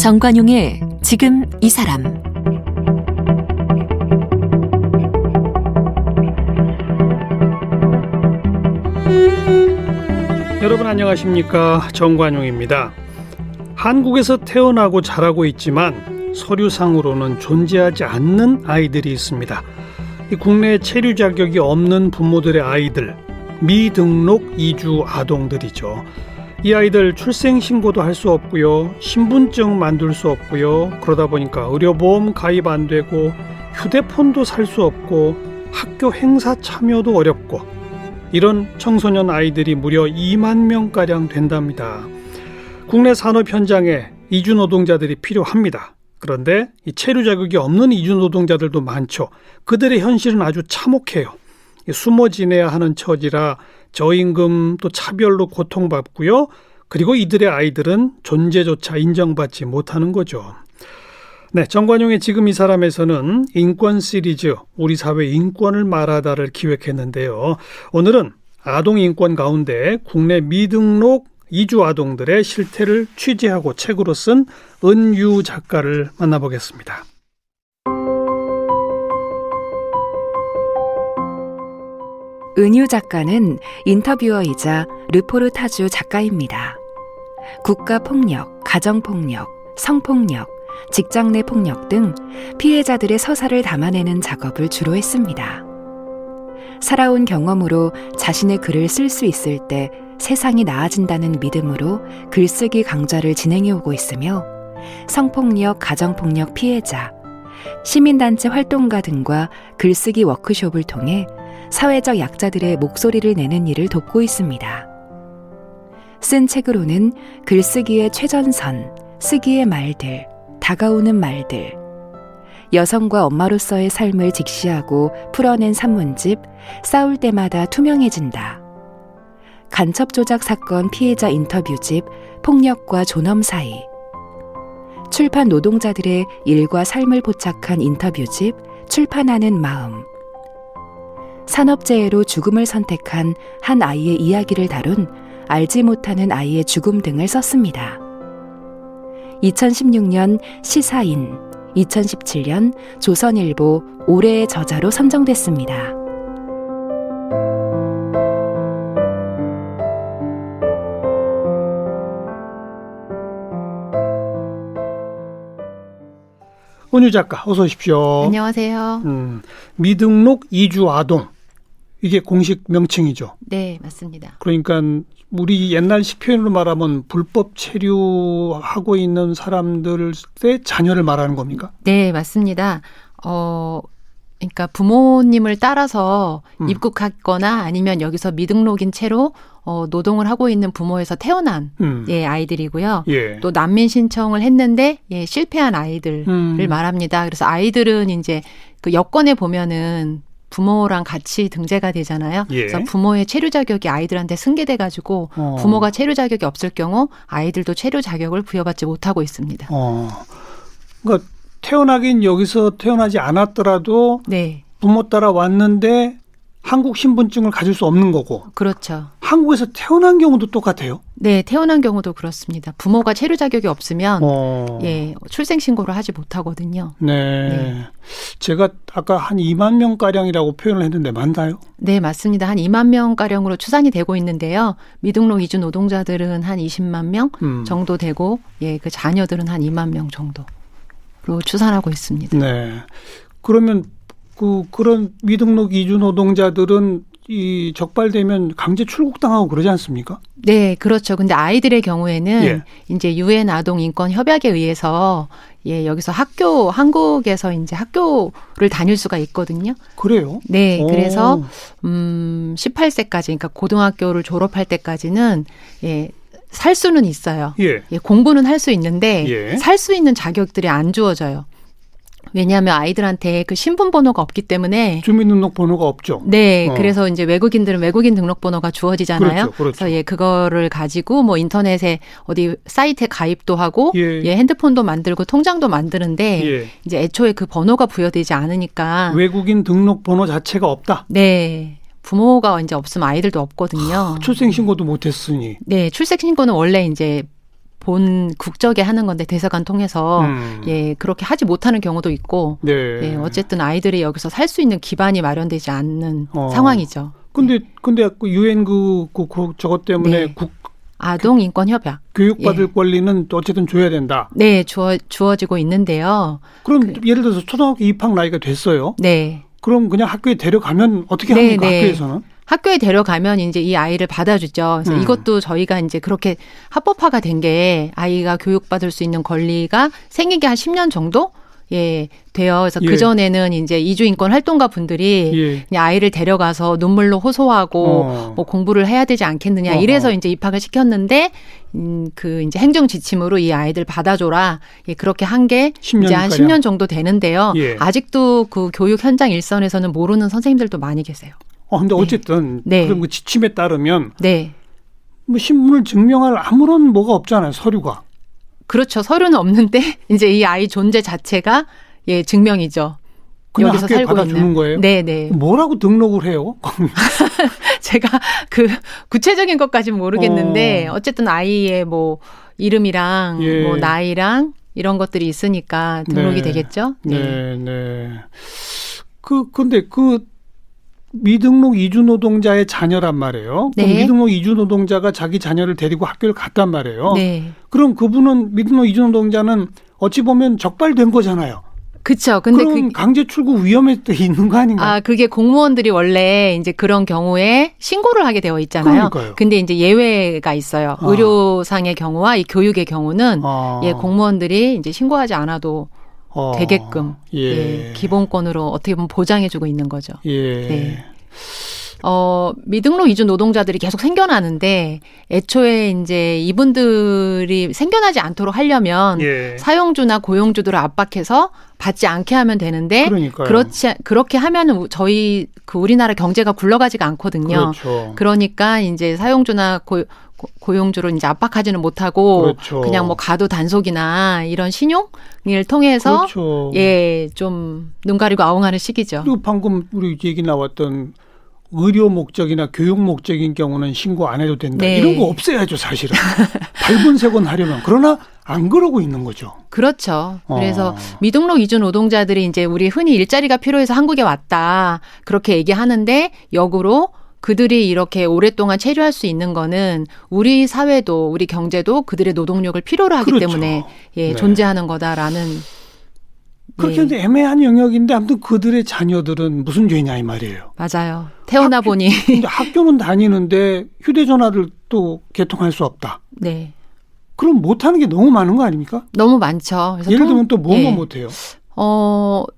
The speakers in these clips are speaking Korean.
정관용의 지금 이 사람. 여러분 안녕하십니까? 정관용입니다. 한국에서 태어나고 자라고 있지만 서류상으로는 존재하지 않는 아이들이 있습니다. 이 국내 체류 자격이 없는 부모들의 아이들, 미등록 이주 아동들이죠. 이 아이들 출생신고도 할 수 없고요, 신분증 만들 수 없고요, 그러다 보니까 의료보험 가입 안 되고 휴대폰도 살 수 없고 학교 행사 참여도 어렵고, 이런 청소년 아이들이 무려 2만 명가량 된답니다. 국내 산업 현장에 이주 노동자들이 필요합니다. 그런데 이 체류 자격이 없는 이주 노동자들도 많죠. 그들의 현실은 아주 참혹해요. 숨어 지내야 하는 처지라 저임금 또 차별로 고통받고요. 그리고 이들의 아이들은 존재조차 인정받지 못하는 거죠. 네, 정관용의 지금 이 사람에서는 인권 시리즈 우리 사회 인권을 말하다를 기획했는데요. 오늘은 아동 인권 가운데 국내 미등록 이주 아동들의 실태를 취재하고 책으로 쓴 은유 작가를 만나보겠습니다. 은유 작가는 인터뷰어이자 르포르타주 작가입니다. 국가폭력, 가정폭력, 성폭력, 직장 내 폭력 등 피해자들의 서사를 담아내는 작업을 주로 했습니다. 살아온 경험으로 자신의 글을 쓸 수 있을 때 세상이 나아진다는 믿음으로 글쓰기 강좌를 진행해오고 있으며 성폭력, 가정폭력 피해자, 시민단체 활동가 등과 글쓰기 워크숍을 통해 사회적 약자들의 목소리를 내는 일을 돕고 있습니다. 쓴 책으로는 글쓰기의 최전선, 쓰기의 말들, 다가오는 말들, 여성과 엄마로서의 삶을 직시하고 풀어낸 산문집 싸울 때마다 투명해진다, 간첩 조작 사건 피해자 인터뷰집 폭력과 존엄 사이, 출판 노동자들의 일과 삶을 포착한 인터뷰집 출판하는 마음, 산업재해로 죽음을 선택한 한 아이의 이야기를 다룬 알지 못하는 아이의 죽음 등을 썼습니다. 2016년 시사인, 2017년 조선일보 올해의 저자로 선정됐습니다. 은유 작가 어서 오십시오. 안녕하세요. 미등록 이주 아동, 이게 공식 명칭이죠. 네, 맞습니다. 그러니까 우리 옛날식 표현으로 말하면 불법 체류하고 있는 사람들의 자녀를 말하는 겁니까? 네, 맞습니다. 그러니까 부모님을 따라서 입국했거나 아니면 여기서 미등록인 채로 노동을 하고 있는 부모에서 태어난 아이들이고요. 예. 또 난민 신청을 했는데 실패한 아이들을 말합니다. 그래서 아이들은 이제 그 여권에 보면은 부모랑 같이 등재가 되잖아요. 예. 그래서 부모의 체류 자격이 아이들한테 승계돼가지고 부모가 체류 자격이 없을 경우 아이들도 체류 자격을 부여받지 못하고 있습니다. 그러니까 태어나긴 여기서 태어나지 않았더라도 네. 부모 따라 왔는데 한국 신분증을 가질 수 없는 거고. 그렇죠. 한국에서 태어난 경우도 똑같아요? 네, 태어난 경우도 그렇습니다. 부모가 체류 자격이 없으면 출생 신고를 하지 못하거든요. 네. 제가 아까 한 2만 명가량이라고 표현을 했는데 맞나요? 네, 맞습니다. 한 2만 명가량으로 추산이 되고 있는데요. 미등록 이주 노동자들은 한 20만 명 정도 되고 그 자녀들은 한 2만 명 정도로 추산하고 있습니다. 네. 그러면 그런 미등록 이주 노동자들은 이 적발되면 강제 출국당하고 그러지 않습니까? 네, 그렇죠. 근데 아이들의 경우에는 이제 유엔 아동 인권 협약에 의해서 여기서 한국에서 이제 학교를 다닐 수가 있거든요. 그래요? 네, 그래서 18세까지, 그러니까 고등학교를 졸업할 때까지는 살 수는 있어요. 공부는 할 수 있는데 살 수 있는 자격들이 안 주어져요. 왜냐하면 아이들한테 그 신분번호가 없기 때문에 주민등록번호가 없죠. 네, 그래서 이제 외국인들은 외국인 등록번호가 주어지잖아요. 그렇죠. 그래서 그거를 가지고 뭐 인터넷에 어디 사이트에 가입도 하고 핸드폰도 만들고 통장도 만드는데 이제 애초에 그 번호가 부여되지 않으니까 외국인 등록번호 자체가 없다. 네. 부모가 이제 없으면 아이들도 없거든요. 출생신고도 못했으니. 네, 출생신고는 원래 이제 본 국적에 하는 건데 대사관 통해서 예, 그렇게 하지 못하는 경우도 있고 네. 예, 어쨌든 아이들이 여기서 살 수 있는 기반이 마련되지 않는 상황이죠. 근데 유엔 저것 때문에 네. 아동 인권 협약 교육받을 예. 권리는 어쨌든 줘야 된다. 네, 주어지고 있는데요. 그럼 예를 들어서 초등학교 입학 나이가 됐어요. 네. 그럼 그냥 학교에 데려가면 어떻게 합니까? 네. 학교에서는? 학교에 데려가면 이제 이 아이를 받아주죠. 그래서 이것도 저희가 이제 그렇게 합법화가 된 게 아이가 교육받을 수 있는 권리가 생기게 한 10년 정도 예, 돼요. 그래서 예. 그전에는 이제 이주인권 활동가 분들이 예. 그냥 아이를 데려가서 눈물로 호소하고 뭐 공부를 해야 되지 않겠느냐 이래서 이제 입학을 시켰는데 그 이제 행정 지침으로 이 아이들 받아줘라. 예, 그렇게 한 게 이제 한 10년 정도 되는데요. 예. 아직도 그 교육 현장 일선에서는 모르는 선생님들도 많이 계세요. 근데 어쨌든 네. 그런 그 지침에 따르면 네. 뭐 신분을 증명할 아무런 뭐가 없잖아요. 서류가. 그렇죠. 서류는 없는데 이제 이 아이 존재 자체가 예, 증명이죠. 그냥 여기서 학교에 살고 받아주는 있는. 거예요? 네네. 뭐라고 등록을 해요? 제가 그 구체적인 것까지는 모르겠는데 어쨌든 아이의 뭐 이름이랑 예. 뭐 나이랑 이런 것들이 있으니까 등록이 네. 되겠죠. 네, 네. 근데 미등록 이주 노동자의 자녀란 말이에요. 네. 그럼 미등록 이주 노동자가 자기 자녀를 데리고 학교를 갔단 말이에요. 네. 그럼 그분은 미등록 이주 노동자는 어찌 보면 적발된 거잖아요. 그렇죠. 근데 그럼 강제 출국 위험에 또 있는 거 아닌가요? 그게 공무원들이 원래 이제 그런 경우에 신고를 하게 되어 있잖아요. 그러니까요. 근데 이제 예외가 있어요. 의료상의 경우와 이 교육의 경우는 예, 공무원들이 이제 신고하지 않아도 되게끔 예. 예, 기본권으로 어떻게 보면 보장해주고 있는 거죠. 예. 네. 미등록 이주 노동자들이 계속 생겨나는데 애초에 이제 이분들이 생겨나지 않도록 하려면 예. 사용주나 고용주들을 압박해서 받지 않게 하면 되는데 그러니까요. 그렇게 하면은 저희 그 우리나라 경제가 굴러가지가 않거든요. 그렇죠. 그러니까 이제 사용주나 고용주를 이제 압박하지는 못하고 그렇죠. 그냥 뭐 가도 단속이나 이런 신용을 통해서 그렇죠. 예, 좀 눈 가리고 아웅하는 시기죠. 그리고 방금 우리 얘기 나왔던 의료 목적이나 교육 목적인 경우는 신고 안 해도 된다. 네. 이런 거 없애야죠, 사실은. 발본색원 하려면. 그러나 안 그러고 있는 거죠. 그렇죠. 그래서 미등록 이주 노동자들이 이제 우리 흔히 일자리가 필요해서 한국에 왔다. 그렇게 얘기하는데 역으로 그들이 이렇게 오랫동안 체류할 수 있는 거는 우리 사회도 우리 경제도 그들의 노동력을 필요로 하기 그렇죠. 때문에 예, 네. 존재하는 거다라는 그렇게 예. 애매한 영역인데 아무튼 그들의 자녀들은 무슨 죄냐 이 말이에요. 맞아요. 태어나 보니 근데 학교는 다니는데 휴대전화를 또 개통할 수 없다. 네. 그럼 못하는 게 너무 많은 거 아닙니까? 너무 많죠. 그래서 예를 들면 또 뭐뭐 예. 못해요.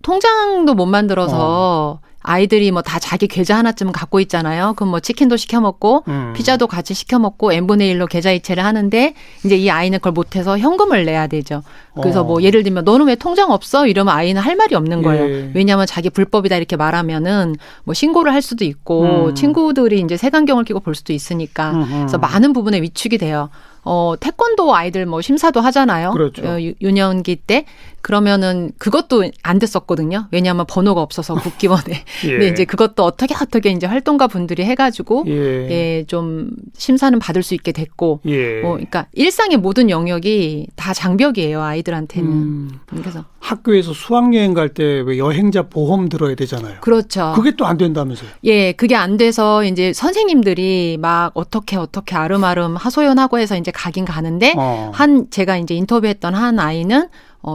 통장도 못 만들어서 아이들이 뭐 다 자기 계좌 하나쯤은 갖고 있잖아요. 그럼 뭐 치킨도 시켜 먹고 피자도 같이 시켜 먹고 n분의 1로 계좌 이체를 하는데 이제 이 아이는 그걸 못해서 현금을 내야 되죠. 그래서 뭐 예를 들면 너는 왜 통장 없어? 이러면 아이는 할 말이 없는 거예요. 예. 왜냐하면 자기 불법이다 이렇게 말하면은 뭐 신고를 할 수도 있고 친구들이 이제 색안경을 끼고 볼 수도 있으니까 그래서 많은 부분에 위축이 돼요. 태권도 아이들 뭐 심사도 하잖아요. 그렇죠. 유년기 때. 그러면은 그것도 안 됐었거든요. 왜냐하면 번호가 없어서 국기원에. 예. 근데 이제 그것도 어떻게 이제 활동가 분들이 해가지고 예, 좀 심사는 받을 수 있게 됐고. 예. 그러니까 일상의 모든 영역이 다 장벽이에요. 아이들한테는. 그래서 학교에서 수학여행 갈 때 왜 여행자 보험 들어야 되잖아요. 그렇죠. 그게 또 안 된다면서요? 예, 그게 안 돼서 이제 선생님들이 막 어떻게 아름아름 하소연하고 해서 이제 가긴 가는데 제가 이제 인터뷰했던 한 아이는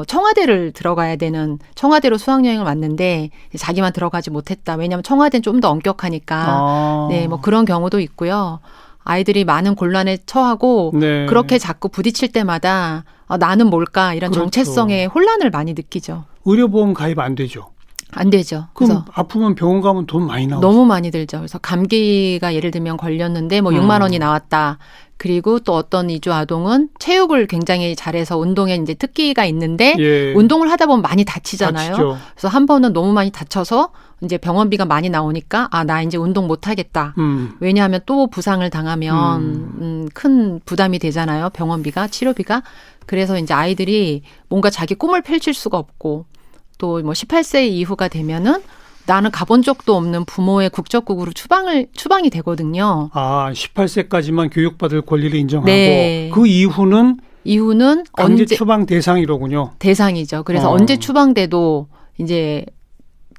청와대를 들어가야 되는 청와대로 수학여행을 왔는데 자기만 들어가지 못했다. 왜냐하면 청와대는 좀 더 엄격하니까. 네, 뭐 그런 경우도 있고요. 아이들이 많은 곤란에 처하고 네. 그렇게 자꾸 부딪힐 때마다 나는 뭘까 이런 그렇죠. 정체성의 혼란을 많이 느끼죠. 의료보험 가입 안 되죠? 안 되죠. 그럼 아프면 병원 가면 돈 많이 나오죠? 너무 많이 들죠. 그래서 감기가 예를 들면 걸렸는데 뭐 6만 원이 나왔다. 그리고 또 어떤 이주 아동은 체육을 굉장히 잘해서 운동에 이제 특기가 있는데 예. 운동을 하다 보면 많이 다치잖아요. 다치죠. 그래서 한 번은 너무 많이 다쳐서 이제 병원비가 많이 나오니까 나 이제 운동 못 하겠다. 왜냐하면 또 부상을 당하면 큰 부담이 되잖아요. 병원비가, 치료비가. 그래서 이제 아이들이 뭔가 자기 꿈을 펼칠 수가 없고 또 뭐 18세 이후가 되면은 나는 가본 적도 없는 부모의 국적국으로 추방이 되거든요. 18세까지만 교육받을 권리를 인정하고 네. 그 이후는 이후는 강제 언제 추방 대상이로군요. 대상이죠. 그래서 언제 추방돼도 이제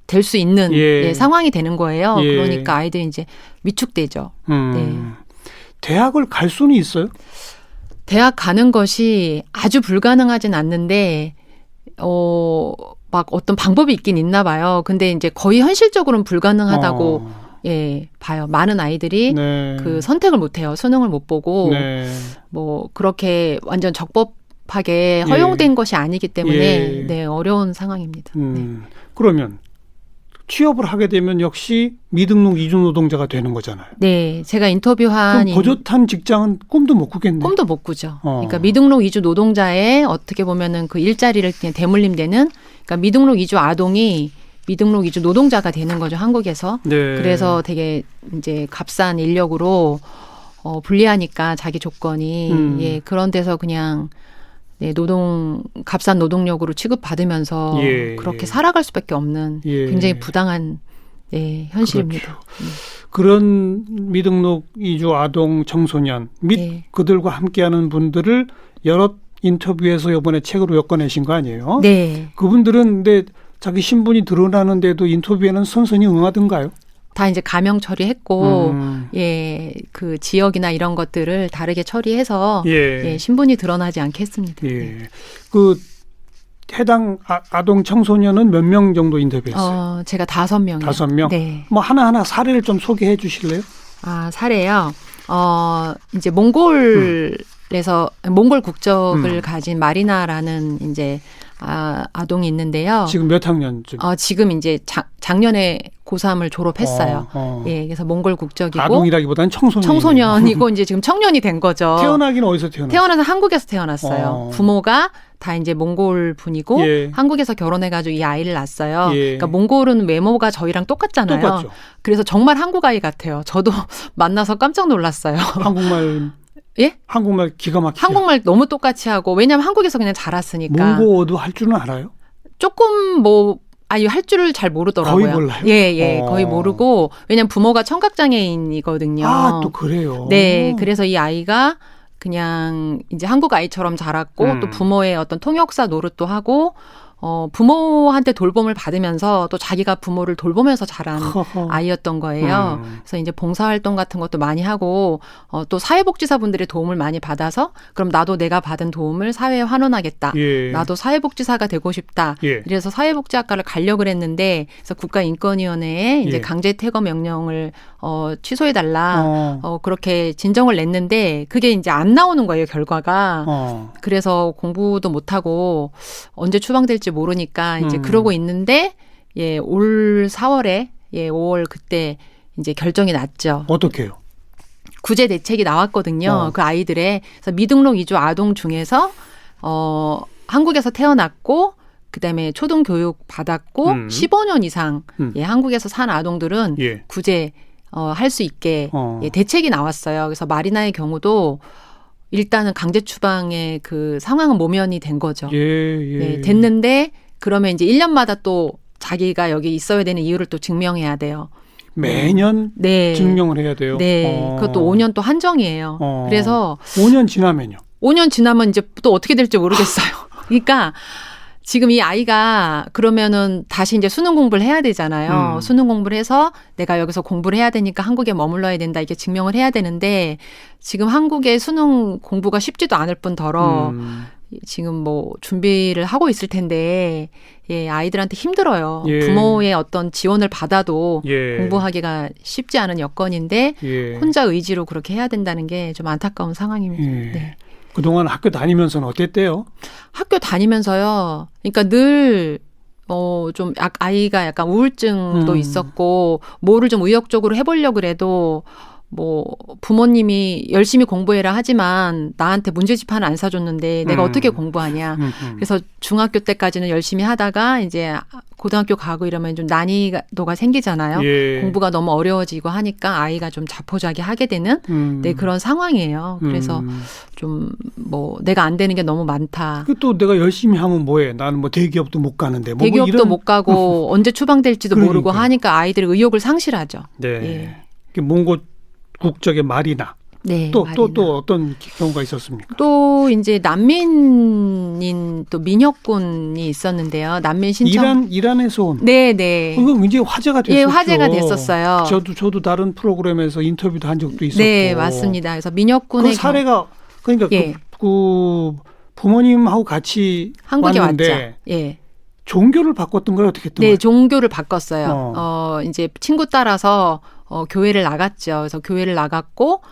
될 수 있는 상황이 되는 거예요. 그러니까 아이들이 이제 위축되죠. 네. 대학을 갈 수는 있어요? 대학 가는 것이 아주 불가능하진 않는데 막 어떤 방법이 있긴 있나 봐요. 근데 이제 거의 현실적으로는 불가능하다고 봐요. 많은 아이들이 그 선택을 못 해요. 수능을 못 보고 뭐 그렇게 완전 적법하게 허용된 것이 아니기 때문에 어려운 상황입니다. 그러면 취업을 하게 되면 역시 미등록 이주 노동자가 되는 거잖아요. 네, 제가 인터뷰한 그럼 버젓한 직장은 꿈도 못 꾸겠네. 꿈도 못 꾸죠. 그러니까 미등록 이주 노동자의 어떻게 보면은 그 일자리를 그냥 대물림되는, 그러니까 미등록 이주 아동이 미등록 이주 노동자가 되는 거죠, 한국에서. 그래서 되게 이제 값싼 인력으로 불리하니까 자기 조건이 그런 데서 그냥 값싼 노동력으로 취급받으면서 그렇게 살아갈 수밖에 없는 굉장히 부당한 현실입니다. 그렇죠. 그런 미등록 이주 아동 청소년 및 그들과 함께하는 분들을 여러 인터뷰에서 이번에 책으로 엮어내신 거 아니에요? 네. 그분들은 근데 자기 신분이 드러나는데도 인터뷰에는 선선히 응하던가요? 다 이제 가명 처리했고, 그 지역이나 이런 것들을 다르게 처리해서 신분이 드러나지 않게 했습니다. 그 해당 아동 청소년은 몇 명 정도 인터뷰했어요? 제가 5명이요. 5명? 네. 뭐 하나하나 사례를 좀 소개해 주실래요? 사례요. 이제 몽골에서 몽골 국적을 가진 마리나라는 이제 아동이 있는데요. 지금 몇 학년쯤? 지금 이제 작년에 고3을 졸업했어요. 그래서 몽골 국적이고. 아동이라기보다는 청소년이고 이제 지금 청년이 된 거죠. 태어나기는 어디서 태어났어요? 태어나서 한국에서 태어났어요. 부모가 다 이제 몽골 분이고 한국에서 결혼해가지고 이 아이를 낳았어요. 그러니까 몽골은 외모가 저희랑 똑같잖아요. 똑같죠. 그래서 정말 한국 아이 같아요. 저도 만나서 깜짝 놀랐어요. 한국말 기가 막히게. 한국말 너무 똑같이 하고, 왜냐하면 한국에서 그냥 자랐으니까. 몽고어도 할 줄은 알아요? 조금 할 줄을 잘 모르더라고요. 거의 몰라요? 거의 모르고, 왜냐하면 부모가 청각장애인이거든요. 또 그래요? 네, 그래서 이 아이가 그냥 이제 한국 아이처럼 자랐고, 또 부모의 어떤 통역사 노릇도 하고, 부모한테 돌봄을 받으면서 또 자기가 부모를 돌보면서 자란 아이였던 거예요. 그래서 이제 봉사활동 같은 것도 많이 하고, 또 사회복지사분들의 도움을 많이 받아서, 그럼 나도 내가 받은 도움을 사회에 환원하겠다. 나도 사회복지사가 되고 싶다. 그래서 사회복지학과를 가려고 했는데, 그래서 국가인권위원회에 이제 강제 퇴거 명령을 취소해달라. 그렇게 진정을 냈는데, 그게 이제 안 나오는 거예요, 결과가. 그래서 공부도 못하고, 언제 추방될지 모르니까 이제 그러고 있는데 올 4월에 5월 그때 이제 결정이 났죠. 어떻게요? 구제 대책이 나왔거든요. 그 아이들의. 그래서 미등록 이주 아동 중에서 한국에서 태어났고 그다음에 초등 교육 받았고 15년 이상 한국에서 산 아동들은 구제 할 수 있게 대책이 나왔어요. 그래서 마리나의 경우도 일단은 강제 추방의 그 상황은 모면이 된 거죠. 됐는데 그러면 이제 1년마다 또 자기가 여기 있어야 되는 이유를 또 증명해야 돼요. 매년 증명을 해야 돼요. 그것도 5년 또 한정이에요. 그래서 5년 지나면요? 5년 지나면 이제 또 어떻게 될지 모르겠어요. 그러니까 지금 이 아이가 그러면은 다시 이제 수능 공부를 해야 되잖아요. 수능 공부를 해서 내가 여기서 공부를 해야 되니까 한국에 머물러야 된다. 이렇게 증명을 해야 되는데 지금 한국의 수능 공부가 쉽지도 않을 뿐더러 지금 뭐 준비를 하고 있을 텐데 아이들한테 힘들어요. 부모의 어떤 지원을 받아도 공부하기가 쉽지 않은 여건인데 혼자 의지로 그렇게 해야 된다는 게 좀 안타까운 상황입니다. 그동안 학교 다니면서는 어땠대요? 학교 다니면서요. 그러니까 늘 좀 아이가 약간 우울증도 있었고 뭐를 좀 의욕적으로 해보려고 그래도 뭐 부모님이 열심히 공부해라 하지만 나한테 문제집하는 안 사줬는데 내가 어떻게 공부하냐. 그래서 중학교 때까지는 열심히 하다가 이제 고등학교 가고 이러면 좀 난이도가 생기잖아요. 공부가 너무 어려워지고 하니까 아이가 좀 자포자기 하게 되는 그런 상황이에요. 그래서 좀 뭐 내가 안 되는 게 너무 많다. 또 내가 열심히 하면 뭐해? 나는 뭐 대기업도 못 가는데. 대기업도 못 가고 언제 추방될지도 모르고 하니까 아이들의 의욕을 상실하죠. 몽고 국적의 마리나. 네. 또 어떤 경우가 있었습니까? 또 이제 난민인 또 민혁군이 있었는데요. 난민 신청. 이란에서 온. 네네. 그거 굉장히 화제가 됐었죠. 예, 화제가 됐었어요. 저도 다른 프로그램에서 인터뷰도 한 적도 있었고. 네, 맞습니다. 그래서 민혁군의 그 사례가 그러니까 예. 그 부모님하고 같이 한국에 왔는데 왔죠. 예. 종교를 바꿨던 거예요? 어떻게 했던 거예요? 네, 종교를 바꿨어요. 이제 친구 따라서 교회를 나갔죠. 그래서 교회를 나갔고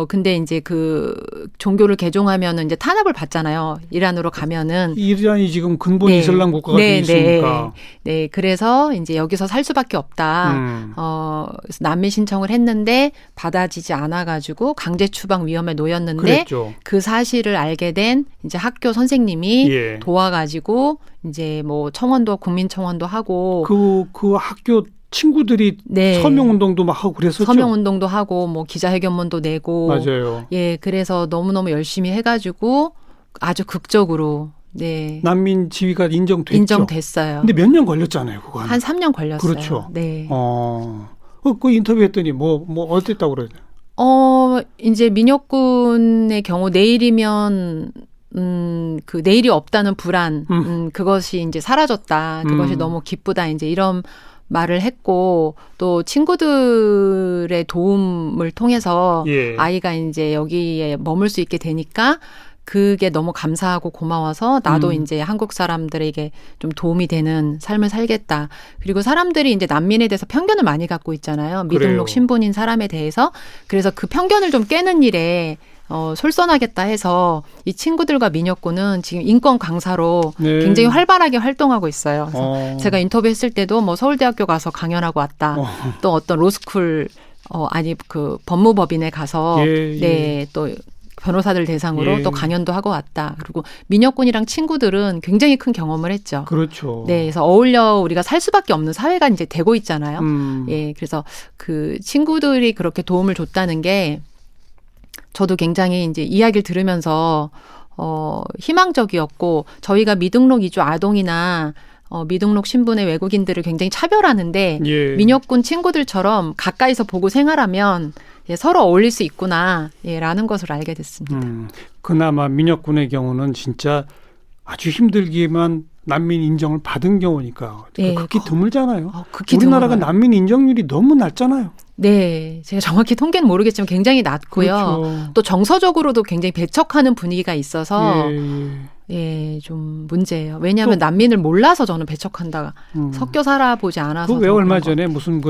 근데 이제 그 종교를 개종하면은 이제 탄압을 받잖아요. 이란으로 가면은. 이란이 지금 근본 네. 이슬람 국가가 돼 있으니까. 네, 그래서 이제 여기서 살 수밖에 없다. 그래서 난민 신청을 했는데 받아지지 않아가지고 강제 추방 위험에 놓였는데 그랬죠. 그 사실을 알게 된 이제 학교 선생님이 예. 도와가지고 이제 뭐 청원도 국민청원도 하고 그 학교 친구들이 네. 서명운동도 막 하고 그랬었죠. 서명운동도 하고 뭐 기자회견문도 내고 맞아요. 예, 그래서 너무너무 열심히 해가지고 아주 극적으로 네. 난민 지위가 인정됐어요. 근데 몇 년 걸렸잖아요, 그거. 한 3년 걸렸어요. 그렇죠. 네. 그 인터뷰했더니 뭐 어땠다고 그래요? 이제 민혁군의 경우 내일이면 그 내일이 없다는 불안, 그것이 이제 사라졌다. 그것이 너무 기쁘다. 이제 이런 말을 했고 또 친구들의 도움을 통해서 예. 아이가 이제 여기에 머물 수 있게 되니까 그게 너무 감사하고 고마워서 나도 이제 한국 사람들에게 좀 도움이 되는 삶을 살겠다. 그리고 사람들이 이제 난민에 대해서 편견을 많이 갖고 있잖아요. 미등록 그래요. 신분인 사람에 대해서. 그래서 그 편견을 좀 깨는 일에 솔선하겠다 해서 이 친구들과 민혁군은 지금 인권 강사로 네. 굉장히 활발하게 활동하고 있어요. 그래서 제가 인터뷰했을 때도 뭐 서울대학교 가서 강연하고 왔다. 또 어떤 로스쿨 그 법무법인에 가서 예. 네, 또 변호사들 대상으로 예. 또 강연도 하고 왔다. 그리고 민혁군이랑 친구들은 굉장히 큰 경험을 했죠. 그렇죠. 네, 그래서 어울려 우리가 살 수밖에 없는 사회가 이제 되고 있잖아요. 예, 그래서 그 친구들이 그렇게 도움을 줬다는 게 저도 굉장히 이제 이야기를 들으면서 희망적이었고 저희가 미등록 이주 아동이나 미등록 신분의 외국인들을 굉장히 차별하는데 예. 민혁군 친구들처럼 가까이서 보고 생활하면 예, 서로 어울릴 수 있구나 라는 것을 알게 됐습니다. 그나마 민혁군의 경우는 진짜 아주 힘들기만 난민 인정을 받은 경우니까 예. 극히 드물잖아요. 극히 우리나라가 드물어요. 난민 인정률이 너무 낮잖아요. 네, 제가 정확히 통계는 모르겠지만 굉장히 낮고요. 그렇죠. 또 정서적으로도 굉장히 배척하는 분위기가 있어서 예. 좀 문제예요. 왜냐하면 난민을 몰라서 저는 배척한다. 섞여 살아보지 않아서. 왜 얼마 전에 무슨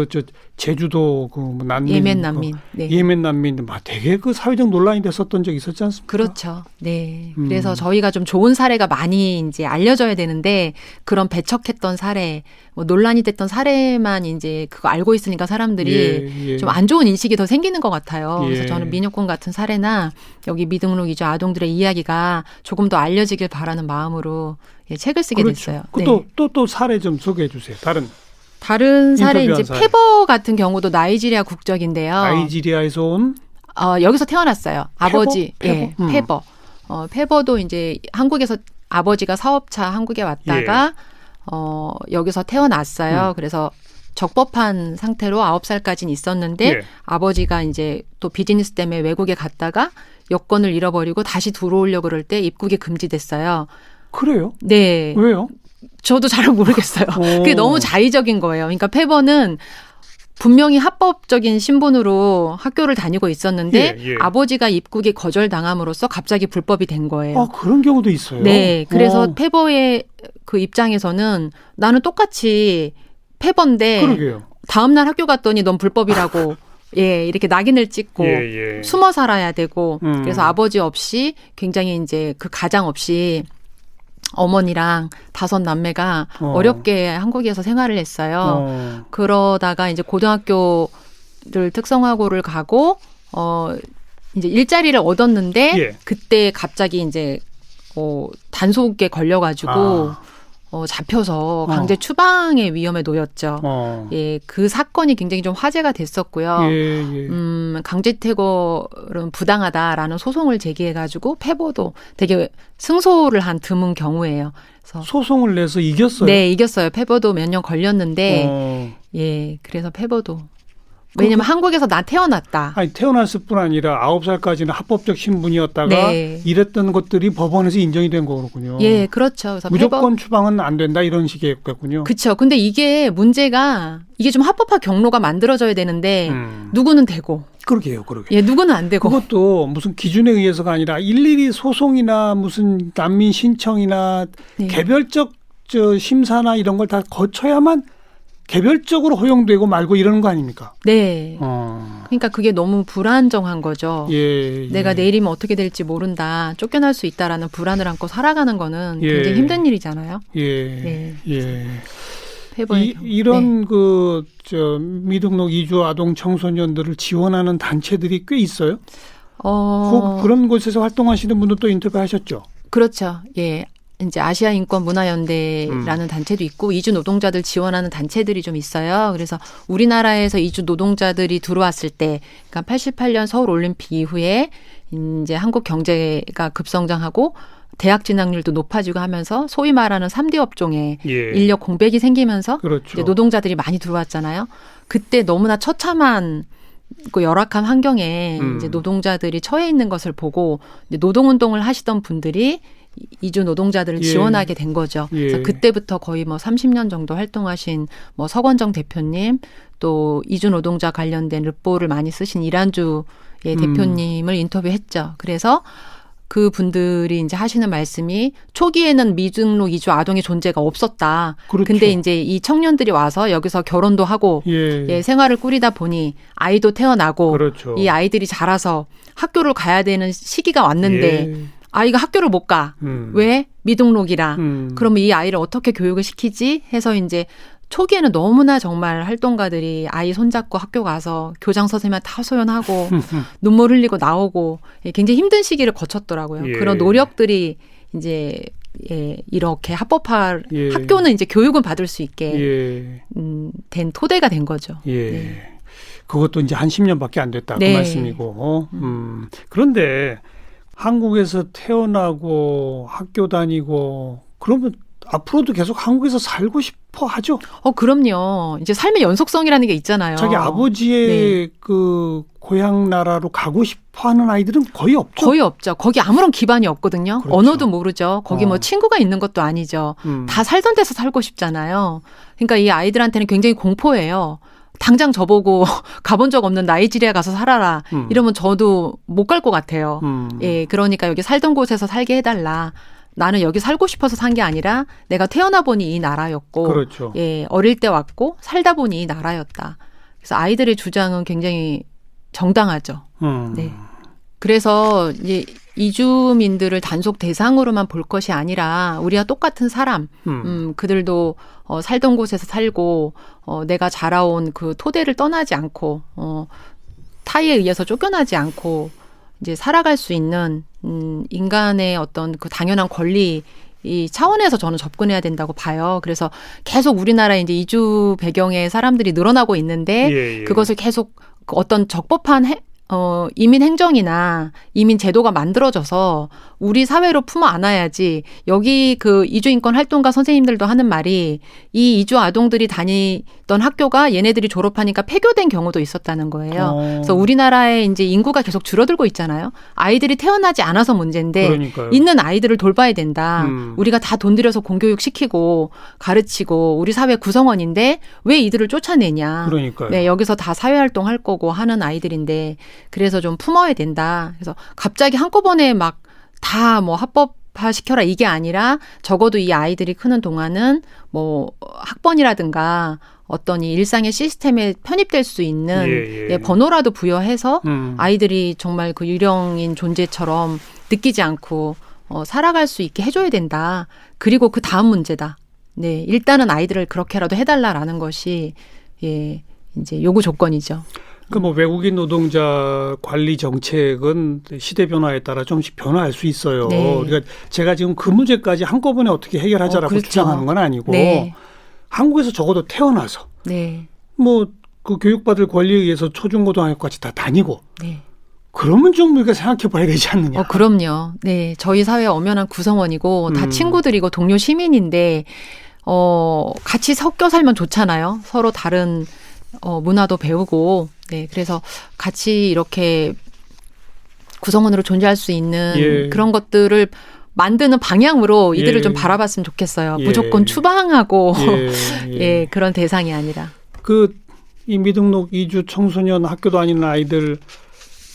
제주도 난민 예멘 난민. 네. 예멘 난민 막 되게 그 사회적 논란이 됐었던 적이 있었지 않습니까? 그렇죠. 네. 그래서 저희가 좀 좋은 사례가 많이 이제 알려져야 되는데 그런 배척했던 사례, 뭐 논란이 됐던 사례만 이제 그거 알고 있으니까 사람들이 좀 안 좋은 인식이 더 생기는 것 같아요. 그래서 저는 민혁군 같은 사례나 여기 미등록 이주 아동들의 이야기가 조금 더 알려지길 바라는 마음으로 책을 쓰게 됐어요. 네. 또 사례 좀 소개해 주세요. 다른 사례 이제 사례. 페버 같은 경우도 나이지리아 국적인데요. 나이지리아에서 온 여기서 태어났어요. 아버지, 페버? 예, 페버. 페버도 이제 한국에서 아버지가 사업차 한국에 왔다가 여기서 태어났어요. 그래서 적법한 상태로 9살까지는 있었는데 예. 아버지가 이제 또 비즈니스 때문에 외국에 갔다가 여권을 잃어버리고 다시 들어오려고 그럴 때 입국이 금지됐어요. 그래요? 네. 왜요? 저도 잘 모르겠어요. 그게 너무 자의적인 거예요. 그러니까 페버는 분명히 합법적인 신분으로 학교를 다니고 있었는데 아버지가 입국이 거절당함으로써 갑자기 불법이 된 거예요. 그런 경우도 있어요. 네. 그래서 페버의 그 입장에서는 나는 똑같이 페버인데 그러게요. 다음 날 학교 갔더니 넌 불법이라고 이렇게 낙인을 찍고 숨어 살아야 되고 그래서 아버지 없이 굉장히 이제 그 가장 없이 어머니랑 5 남매가 어렵게 한국에서 생활을 했어요. 그러다가 이제 고등학교를 특성화고를 가고 이제 일자리를 얻었는데 그때 갑자기 이제 단속에 걸려가지고 잡혀서 강제 추방의 위험에 놓였죠. 예, 그 사건이 굉장히 좀 화제가 됐었고요. 강제퇴거는 부당하다라는 소송을 제기해가지고 페버도 되게 승소를 한 드문 경우예요. 그래서 소송을 내서 이겼어요. 네, 이겼어요. 페버도 몇 년 걸렸는데, 예, 그래서 페버도 왜냐면 한국에서 나 태어났다. 아니 태어났을 뿐 아니라 9살까지는 합법적 신분이었다가 네. 이랬던 것들이 법원에서 인정이 된 거군요. 예, 그렇죠. 그래서 무조건 추방은 안 된다 이런 식이었군요. 그렇죠. 근데 이게 문제가 이게 좀 합법화 경로가 만들어져야 되는데 누구는 되고. 그러게요. 예, 누구는 안 되고. 그것도 무슨 기준에 의해서가 아니라 일일이 소송이나 무슨 난민 신청이나 네. 개별적 심사나 이런 걸 다 거쳐야만 개별적으로 허용되고 말고 이러는 거 아닙니까? 네. 그러니까 그게 너무 불안정한 거죠. 예, 내가 내일이면 어떻게 될지 모른다. 쫓겨날 수 있다라는 불안을 안고 살아가는 거는 예. 굉장히 힘든 일이잖아요. 예. 네. 예. 네. 이런 미등록 이주 아동 청소년들을 지원하는 단체들이 꽤 있어요. 그런 곳에서 활동하시는 분도 또 인터뷰하셨죠. 그렇죠. 예. 이제 아시아 인권 문화연대라는 단체도 있고 이주 노동자들 지원하는 단체들이 좀 있어요. 그래서 우리나라에서 이주 노동자들이 들어왔을 때, 그러니까 88년 서울 올림픽 이후에 이제 한국 경제가 급성장하고 대학 진학률도 높아지고 하면서 소위 말하는 3대 업종에 예. 인력 공백이 생기면서 그렇죠. 이제 노동자들이 많이 들어왔잖아요. 그때 너무나 처참한 그 열악한 환경에 이제 노동자들이 처해 있는 것을 보고 이제 노동운동을 하시던 분들이 이주 노동자들을 예. 지원하게 된 거죠. 예. 그래서 그때부터 거의 30년 정도 활동하신 서건정 대표님, 또 이주 노동자 관련된 르포를 많이 쓰신 이란주의 대표님을 인터뷰했죠. 그래서 그 분들이 이제 하시는 말씀이 초기에는 미등록 이주 아동의 존재가 없었다. 그렇죠. 근데 이제 이 청년들이 와서 여기서 결혼도 하고 예. 생활을 꾸리다 보니 아이도 태어나고 그렇죠. 이 아이들이 자라서 학교를 가야 되는 시기가 왔는데 예. 아이가 학교를 못 가. 왜? 미등록이라. 그러면 이 아이를 어떻게 교육을 시키지? 해서 이제 초기에는 너무나 정말 활동가들이 아이 손잡고 학교 가서 교장 선생님한테 하소연하고 눈물 흘리고 나오고 굉장히 힘든 시기를 거쳤더라고요. 예. 그런 노력들이 이제 이렇게 합법화 예. 학교는 이제 교육은 받을 수 있게 예. 된 토대가 된 거죠. 예. 네. 그것도 이제 한 10년밖에 안 됐다. 네. 그 말씀이고. 그런데 한국에서 태어나고 학교 다니고 그러면 앞으로도 계속 한국에서 살고 싶어 하죠? 그럼요. 이제 삶의 연속성이라는 게 있잖아요. 자기 아버지의 그 고향 나라로 가고 싶어 하는 아이들은 거의 없죠? 거의 없죠. 거기 아무런 기반이 없거든요. 그렇죠. 언어도 모르죠. 거기 친구가 있는 것도 아니죠. 다 살던 데서 살고 싶잖아요. 그러니까 이 아이들한테는 굉장히 공포예요. 당장 저보고 가본 적 없는 나이지리아 가서 살아라. 이러면 저도 못 갈 것 같아요. 예, 그러니까 여기 살던 곳에서 살게 해달라. 나는 여기 살고 싶어서 산 게 아니라 내가 태어나 보니 이 나라였고, 그렇죠. 예, 어릴 때 왔고 살다 보니 이 나라였다. 그래서 아이들의 주장은 굉장히 정당하죠. 네. 그래서 이제 이주민들을 단속 대상으로만 볼 것이 아니라 우리와 똑같은 사람, 그들도 살던 곳에서 살고 내가 자라온 그 토대를 떠나지 않고 타의에 의해서 쫓겨나지 않고 이제 살아갈 수 있는 인간의 어떤 그 당연한 권리 이 차원에서 저는 접근해야 된다고 봐요. 그래서 계속 우리나라에 이제 이주 배경의 사람들이 늘어나고 있는데 예. 그것을 계속 어떤 적법한 이민 행정이나 이민 제도가 만들어져서 우리 사회로 품어 안아야지. 여기 그 이주인권 활동가 선생님들도 하는 말이 이 이주 아동들이 다니던 학교가 얘네들이 졸업하니까 폐교된 경우도 있었다는 거예요. 그래서 우리나라에 이제 인구가 계속 줄어들고 있잖아요. 아이들이 태어나지 않아서 문제인데 그러니까요. 있는 아이들을 돌봐야 된다. 우리가 다 돈 들여서 공교육 시키고 가르치고 우리 사회 구성원인데 왜 이들을 쫓아내냐. 그러니까요. 네, 여기서 다 사회활동 할 거고 하는 아이들인데 그래서 좀 품어야 된다. 그래서 갑자기 한꺼번에 막 다 합법화 시켜라 이게 아니라 적어도 이 아이들이 크는 동안은 학번이라든가 어떤 이 일상의 시스템에 편입될 수 있는 번호라도 부여해서 아이들이 정말 그 유령인 존재처럼 느끼지 않고 살아갈 수 있게 해줘야 된다. 그리고 그 다음 문제다. 네, 일단은 아이들을 그렇게라도 해달라라는 것이 이제 요구 조건이죠. 외국인 노동자 관리 정책은 시대 변화에 따라 좀씩 변화할 수 있어요. 네. 그러니까 제가 지금 그 문제까지 한꺼번에 어떻게 해결하자라고 그렇죠. 주장하는 건 아니고 네. 한국에서 적어도 태어나서 네. 그 교육받을 권리에 의해서 초중고등학교까지 다 다니고 네. 그러면 좀 우리가 생각해 봐야 되지 않느냐. 그럼요. 네. 저희 사회의 엄연한 구성원이고 다 친구들이고 동료 시민인데 같이 섞여 살면 좋잖아요. 서로 다른 문화도 배우고, 네, 그래서 같이 이렇게 구성원으로 존재할 수 있는 예. 그런 것들을 만드는 방향으로 이들을 예. 좀 바라봤으면 좋겠어요. 예. 무조건 추방하고 예. 예, 그런 대상이 아니라. 이 미등록 이주 청소년 학교 다니는 아이들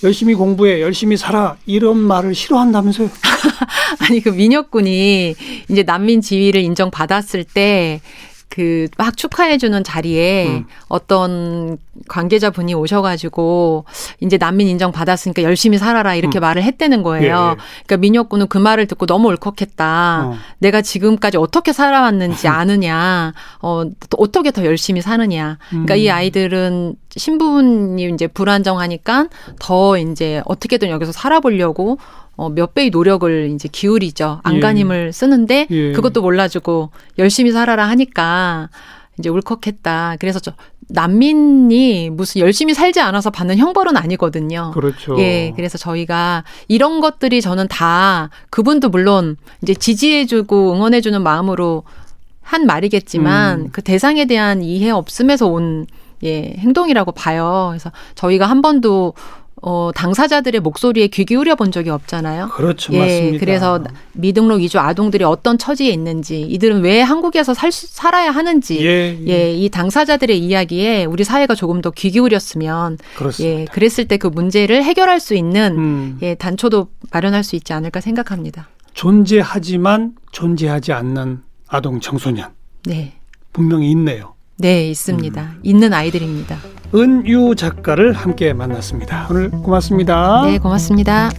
열심히 공부해, 열심히 살아 이런 말을 싫어한다면서요? 아니 그 민혁군이 이제 난민 지위를 인정받았을 때 막 축하해주는 자리에 어떤 관계자분이 오셔가지고 이제 난민 인정받았으니까 열심히 살아라 이렇게 말을 했다는 거예요. 예. 그러니까 민혁군은 그 말을 듣고 너무 울컥했다. 내가 지금까지 어떻게 살아왔는지 아느냐. 어떻게 더 열심히 사느냐. 그러니까 이 아이들은 신분이 이제 불안정하니까 더 이제 어떻게든 여기서 살아보려고 몇 배의 노력을 이제 기울이죠. 안간힘을 쓰는데 그것도 몰라주고 열심히 살아라 하니까 이제 울컥했다. 그래서 난민이 무슨 열심히 살지 않아서 받는 형벌은 아니거든요. 그렇죠. 예, 그래서 저희가 이런 것들이 저는 다 그분도 물론 이제 지지해주고 응원해주는 마음으로 한 말이겠지만 그 대상에 대한 이해 없음에서 온 행동이라고 봐요. 그래서 저희가 한 번도 당사자들의 목소리에 귀 기울여 본 적이 없잖아요. 그렇죠. 예, 맞습니다. 그래서 미등록 이주 아동들이 어떤 처지에 있는지, 이들은 왜 한국에서 살아야 하는지, 이 당사자들의 이야기에 우리 사회가 조금 더 귀 기울였으면, 그렇습니다. 그랬을 때 그 문제를 해결할 수 있는 단초도 마련할 수 있지 않을까 생각합니다. 존재하지만 존재하지 않는 아동 청소년. 네. 분명히 있네요. 네, 있습니다. 있는 아이들입니다. 은유 작가를 함께 만났습니다. 오늘 고맙습니다. 네, 고맙습니다.